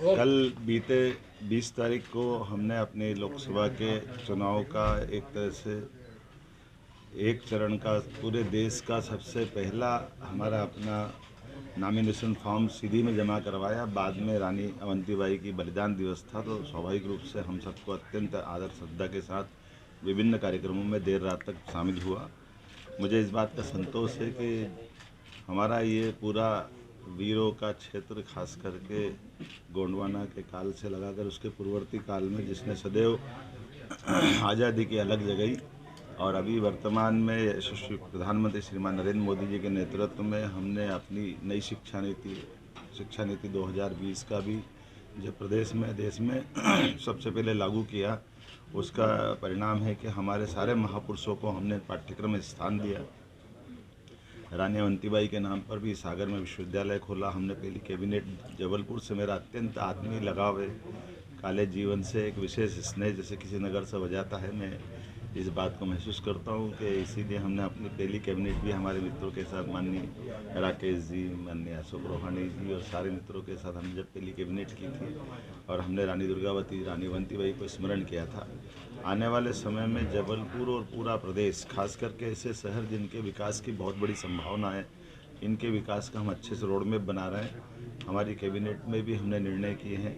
कल बीते 20 तारीख को हमने अपने लोकसभा के चुनाव का एक तरह से एक चरण का पूरे देश का सबसे पहला हमारा अपना नॉमिनेशन फॉर्म सीधी में जमा करवाया। बाद में रानी अवंतीबाई की बलिदान दिवस था, तो स्वाभाविक रूप से हम सबको अत्यंत आदर श्रद्धा के साथ विभिन्न कार्यक्रमों में देर रात तक शामिल हुआ। मुझे इस बात का संतोष है कि हमारा ये पूरा वीरों का क्षेत्र, खास करके गोंडवाना के काल से लगाकर उसके पूर्ववर्ती काल में, जिसने सदैव आज़ादी की अलग जगाई, और अभी वर्तमान में यशस्वी प्रधानमंत्री श्रीमान नरेंद्र मोदी जी के नेतृत्व में हमने अपनी नई शिक्षा नीति 2020 का भी जो प्रदेश में देश में सबसे पहले लागू किया, उसका परिणाम है कि हमारे सारे महापुरुषों को हमने पाठ्यक्रम में स्थान दिया। रानी अवंतीबाई के नाम पर भी सागर में विश्वविद्यालय खोला हमने। पहली कैबिनेट जबलपुर से मेरा अत्यंत आत्मीय लगाव है, कॉलेज जीवन से एक विशेष स्नेह जैसे किसी नगर से बजाता है। मैं इस बात को महसूस करता हूँ कि इसीलिए हमने अपनी पहली कैबिनेट भी हमारे मित्रों के साथ, माननीय राकेश जी, माननीय अशोक रोहानी जी और सारे मित्रों के साथ हमने जब पहली कैबिनेट की थी, और हमने रानी दुर्गावती, रानी अवंतीबाई को स्मरण किया था। आने वाले समय में जबलपुर और पूरा प्रदेश, खास करके ऐसे शहर जिनके विकास की बहुत बड़ी संभावना है, इनके विकास का हम अच्छे से रोड मैप बना रहे हैं। हमारी कैबिनेट में भी हमने निर्णय किए हैं।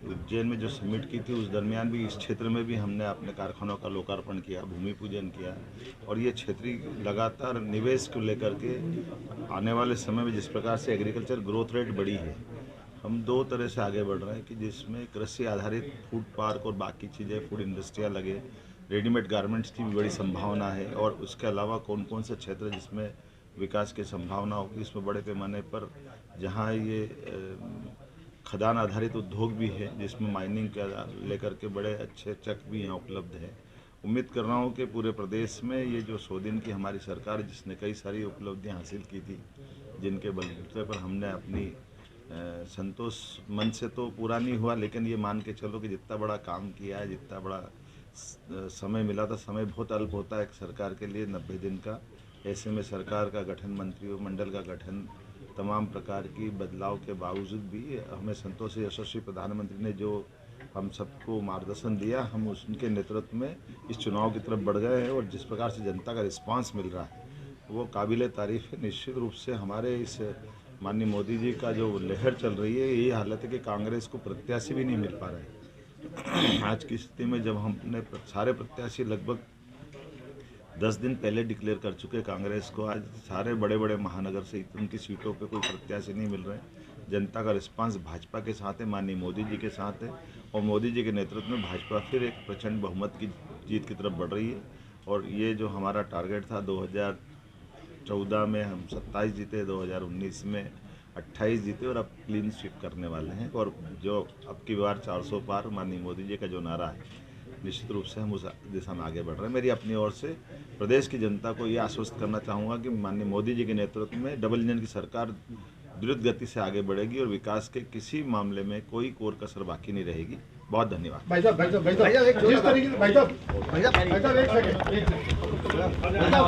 उज्जैन में जो समिट की थी उस दरमियान भी इस क्षेत्र में भी हमने अपने कारखानों का लोकार्पण किया, भूमि पूजन किया, और ये क्षेत्रीय लगातार निवेश को लेकर के आने वाले समय में जिस प्रकार से एग्रीकल्चर ग्रोथ रेट बढ़ी है, हम दो तरह से आगे बढ़ रहे हैं कि जिसमें कृषि आधारित फूड पार्क और बाकी चीज़ें, फूड इंडस्ट्रियाँ लगे, रेडीमेड गारमेंट्स की भी बड़ी संभावना है, और उसके अलावा कौन कौन से क्षेत्र जिसमें विकास की संभावना होगी, इसमें बड़े पैमाने पर जहाँ ये खदान आधारित उद्योग भी है, जिसमें माइनिंग का लेकर के बड़े अच्छे चक भी यहाँ उपलब्ध है। उम्मीद कर रहा हूँ कि पूरे प्रदेश में ये जो 100 दिन की हमारी सरकार, जिसने कई सारी उपलब्धियाँ हासिल की थी, जिनके बलबूते पर हमने अपनी संतोष मन से तो पूरा नहीं हुआ, लेकिन ये मान के चलो कि जितना बड़ा काम किया है, जितना बड़ा समय मिला था, समय बहुत अल्प होता है एक सरकार के लिए, 90 दिन का। ऐसे में सरकार का गठन, मंत्रिमंडल का गठन, तमाम प्रकार की बदलाव के बावजूद भी हमें संतोष है। यशस्वी प्रधानमंत्री ने जो हम सबको मार्गदर्शन दिया, हम उनके नेतृत्व में इस चुनाव की तरफ बढ़ गए हैं, और जिस प्रकार से जनता का रिस्पांस मिल रहा है वो काबिले तारीफ़ है। निश्चित रूप से हमारे इस माननीय मोदी जी का जो लहर चल रही है, ये हालत है कि कांग्रेस को प्रत्याशी भी नहीं मिल पा रहे। आज की स्थिति में जब हमने सारे प्रत्याशी लगभग 10 दिन पहले डिक्लेयर कर चुके कांग्रेस को, आज सारे बड़े बड़े महानगर से उनकी सीटों पे कोई प्रत्याशी नहीं मिल रहे। जनता का रिस्पांस भाजपा के साथ है, माननीय मोदी जी के साथ है, और मोदी जी के नेतृत्व में भाजपा फिर एक प्रचंड बहुमत की जीत की तरफ बढ़ रही है। और ये जो हमारा टारगेट था 2014 में हम 27 जीते, 2019 में 28 जीते, और अब क्लीन स्वीप करने वाले हैं। और जो अब की बार 400 पार माननीय मोदी जी का जो नारा है, निश्चित रूप से हम उस दिशा में आगे बढ़ रहे हैं। मेरी अपनी ओर से प्रदेश की जनता को ये आश्वस्त करना चाहूँगा कि माननीय मोदी जी के नेतृत्व में डबल इंजन की सरकार द्रुत गति से आगे बढ़ेगी, और विकास के किसी मामले में कोई कोर कसर बाकी नहीं रहेगी। बहुत धन्यवाद। भाई साहब, एक सेकंड।